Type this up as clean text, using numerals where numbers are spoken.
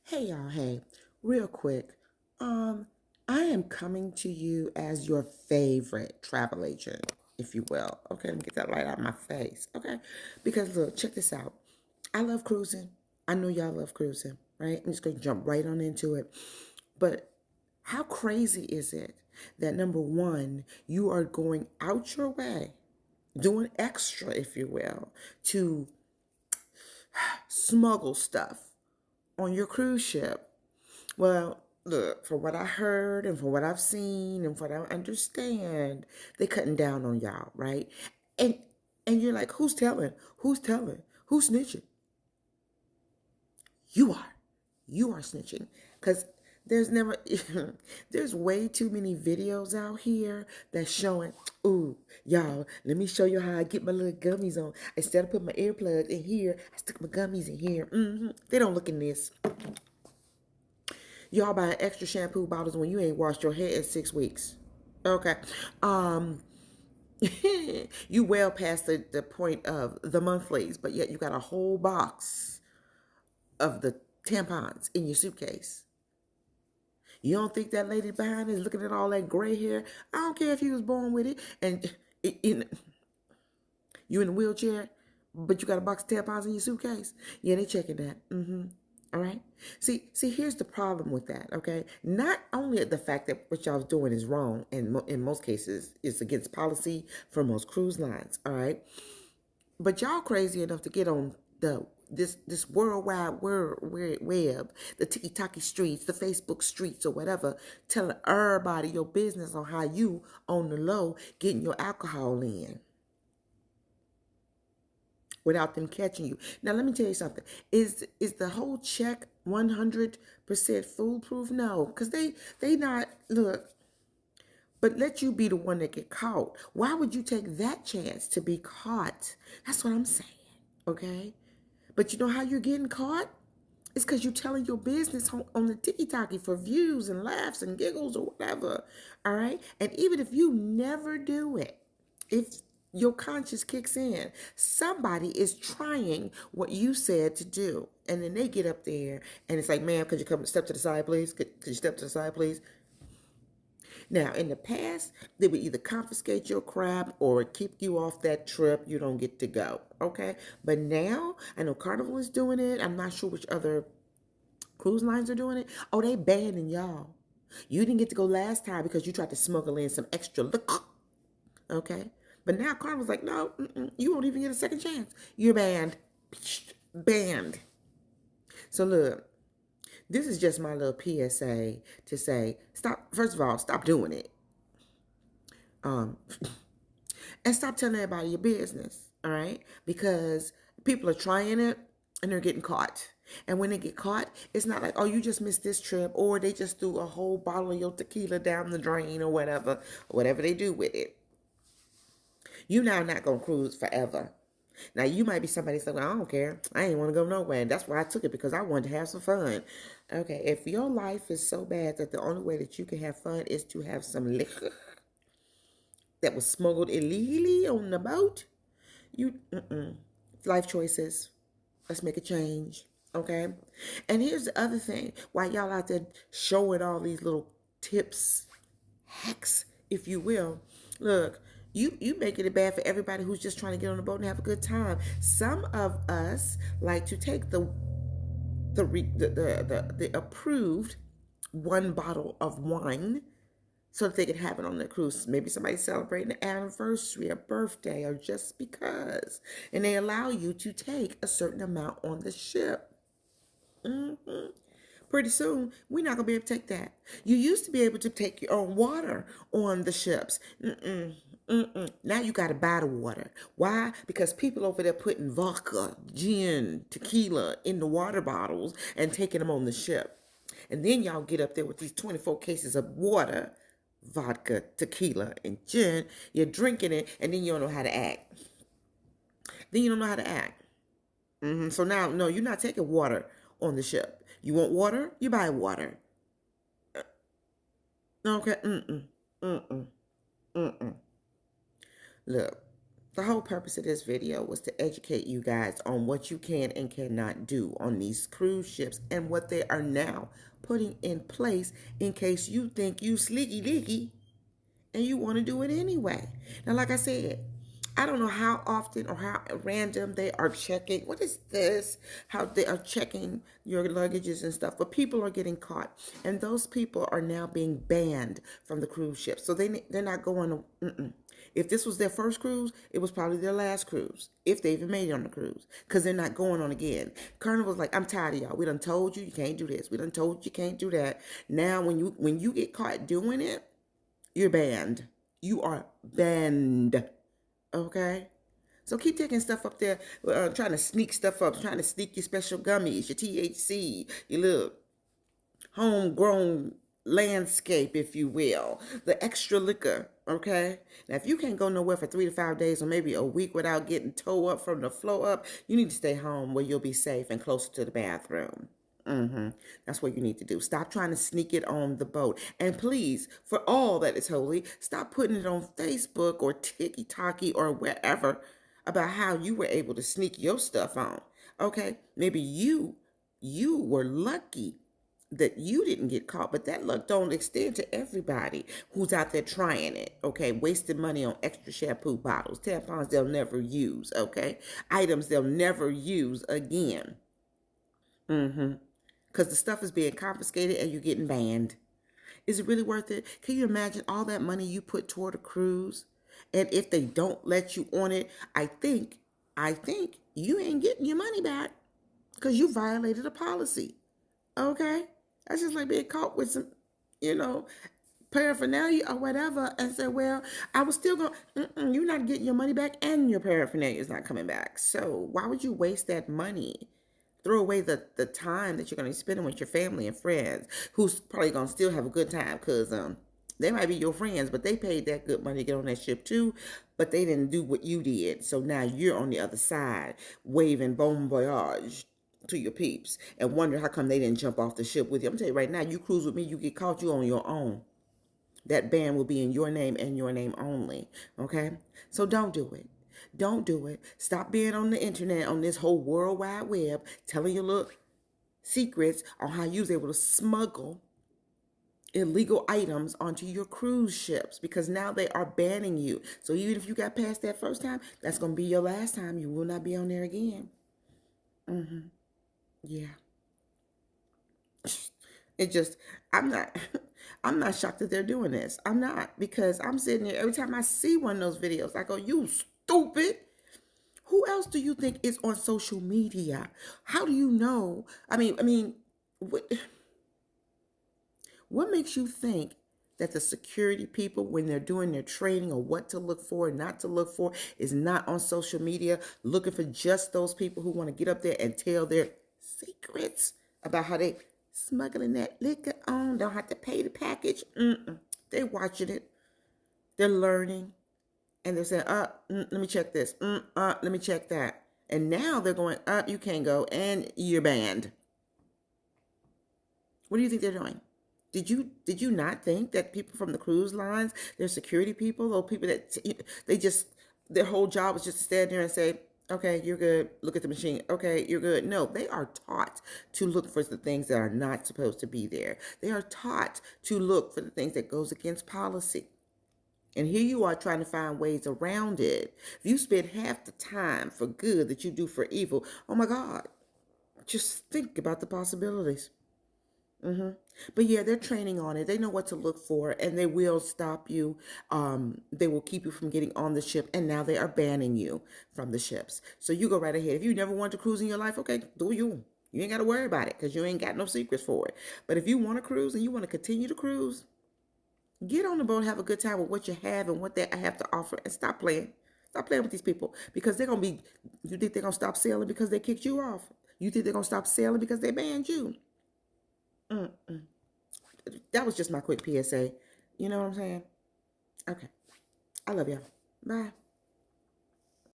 Hey y'all, hey, real quick. I am coming to you as your favorite travel agent, if you will. Okay, let me get that right out of my face. Okay. Because look, check this out. I love cruising. I know y'all love cruising, right? I'm just gonna jump right on into it. But how crazy is it that number one, you are going out your way, doing extra, if you will, to smuggle stuff on your cruise ship? Well, look, for what I heard and for what I've seen and for what I understand, they cutting down on y'all, right? And and you're like, who's telling? Who's telling? Who's snitching? You are. You are snitching. Because there's never there's way too many videos out here that's showing, ooh, y'all, let me show you how I get my little gummies on. Instead of putting my earplugs in here, I stick my gummies in here. They don't look in this. Y'all buying extra shampoo bottles when you ain't washed your hair in 6 weeks. Okay. Um, you well past the point of the monthlies, but yet you got a whole box of the tampons in your suitcase. You don't think that lady behind is looking at all that gray hair? I don't care if you was born with it and you in a wheelchair, but you got a box of tampons in your suitcase. Yeah, they checking that. All right. See, here's the problem with that. Okay, not only the fact that what y'all doing is wrong, and in most cases, it's against policy for most cruise lines. All right, but y'all crazy enough to get on this worldwide web, the tiki taki streets, the Facebook streets, or whatever, telling everybody your business on how you on the low getting your alcohol in without them catching you. Now, let me tell you something. Is the whole check 100% foolproof? No, because they not look. But let you be the one that get caught. Why would you take that chance to be caught? That's what I'm saying. Okay. But you know how you're getting caught? It's because you're telling your business on the TikTok for views and laughs and giggles or whatever. All right. And even if you never do it, if your conscience kicks in, somebody is trying what you said to do. And then they get up there and it's like, ma'am, could you come step to the side, please? Could you step to the side, please? Now, in the past, they would either confiscate your crap or keep you off that trip. You don't get to go. Okay. But now, I know Carnival is doing it. I'm not sure which other cruise lines are doing it. Oh, they banning y'all. You didn't get to go last time because you tried to smuggle in some extra liquor. Okay. But now Carnival's like, no, you won't even get a second chance. You're banned. Banned. So look, this is just my little PSA to say, stop. First of all, stop doing it. Um, and stop telling everybody your business, all right? Because people are trying it and they're getting caught. And when they get caught, it's not like, oh, you just missed this trip, or they just threw a whole bottle of your tequila down the drain, or whatever they do with it. You now not gonna cruise forever. Now you might be somebody saying, well, I don't care. I ain't want to go nowhere. And that's why I took it because I wanted to have some fun. Okay, if your life is so bad that the only way that you can have fun is to have some liquor that was smuggled illegally on the boat, life choices. Let's make a change. Okay. And here's the other thing. While y'all out there showing all these little tips, hacks, if you will, look, you making it bad for everybody who's just trying to get on the boat and have a good time. Some of us like to take the approved one bottle of wine so that they could have it on their cruise. Maybe somebody's celebrating an anniversary, a birthday, or just because. And they allow you to take a certain amount on the ship. Pretty soon, we're not going to be able to take that. You used to be able to take your own water on the ships. Now you got to buy the water. Why? Because people over there putting vodka, gin, tequila in the water bottles and taking them on the ship. And then y'all get up there with these 24 cases of water, vodka, tequila, and gin. You're drinking it, and then you don't know how to act. Then you don't know how to act. So now, no, you're not taking water on the ship. You want water? You buy water. Okay. Mm-mm. Mm-mm. Mm-mm. Look. The whole purpose of this video was to educate you guys on what you can and cannot do on these cruise ships and what they are now putting in place in case you think you sleeky deaky and you want to do it anyway. Now, like I said, I don't know how often or how random they are checking. What is this? How they are checking your luggages and stuff. But people are getting caught. And those people are now being banned from the cruise ship. So they're not going to... If this was their first cruise, it was probably their last cruise, if they even made it on the cruise, because they're not going on again. Carnival's like, I'm tired of y'all. We done told you can't do this. We done told you can't do that. Now, when you get caught doing it, you're banned. You are banned. Okay? So keep taking stuff up there, trying to sneak stuff up, trying to sneak your special gummies, your THC, your little homegrown landscape, if you will, the extra liquor, okay? Now, if you can't go nowhere for 3 to 5 days or maybe a week without getting towed up from the floor up, you need to stay home where you'll be safe and closer to the bathroom. That's what you need to do. Stop trying to sneak it on the boat. And please, for all that is holy, stop putting it on Facebook or TikTok or wherever about how you were able to sneak your stuff on. Okay? Maybe you were lucky that you didn't get caught, but that luck don't extend to everybody who's out there trying it, okay? Wasting money on extra shampoo bottles, tampons they'll never use, okay? Items they'll never use again. Because the stuff is being confiscated and you're getting banned. Is it really worth it? Can you imagine all that money you put toward a cruise? And if they don't let you on it, I think you ain't getting your money back because you violated a policy. Okay? That's just like being caught with some, paraphernalia or whatever and say, well, I was still going, you're not getting your money back and your paraphernalia is not coming back. So why would you waste that money? Throw away the time that you're going to be spending with your family and friends who's probably going to still have a good time because they might be your friends, but they paid that good money to get on that ship too, but they didn't do what you did. So now you're on the other side waving bon voyage to your peeps and wonder how come they didn't jump off the ship with you. I'm telling you right now, you cruise with me, you get caught, you on your own. That ban will be in your name and your name only. Okay? So don't do it. Don't do it. Stop being on the internet, on this whole world wide web, telling your little secrets on how you was able to smuggle illegal items onto your cruise ships because now they are banning you. So even if you got past that first time, that's going to be your last time. You will not be on there again. Yeah. It just, I'm not shocked that they're doing this. I'm not, because I'm sitting here every time I see one of those videos, I go, you stupid. Who else do you think is on social media? How do you know? I mean, what makes you think that the security people, when they're doing their training or what to look for and not to look for, is not on social media looking for just those people who want to get up there and tell their secrets about how they smuggling that liquor on, don't have to pay the package. They're watching it. They're learning. And they're saying, let me check this. Let me check that. And now they're going, you can't go, and you're banned. What do you think they're doing? Did you not think that people from the cruise lines, their security people, or people that their whole job was just to stand there and say, okay, you're good. Look at the machine. Okay, you're good. No, they are taught to look for the things that are not supposed to be there. They are taught to look for the things that goes against policy. And here you are trying to find ways around it. If you spend half the time for good that you do for evil, oh my God, just think about the possibilities. But yeah, they're training on it. They know what to look for, and they will stop you. They will keep you from getting on the ship, and now they are banning you from the ships. So you go right ahead. If you never wanted to cruise in your life, okay, do you. You ain't got to worry about it because you ain't got no secrets for it. But if you want to cruise and you want to continue to cruise, get on the boat, have a good time with what you have and what they have to offer, and stop playing. Stop playing with these people because they're going to be, you think they're going to stop sailing because they kicked you off? You think they're going to stop sailing because they banned you? That was just my quick PSA. You know what I'm saying? Okay. I love y'all. Bye.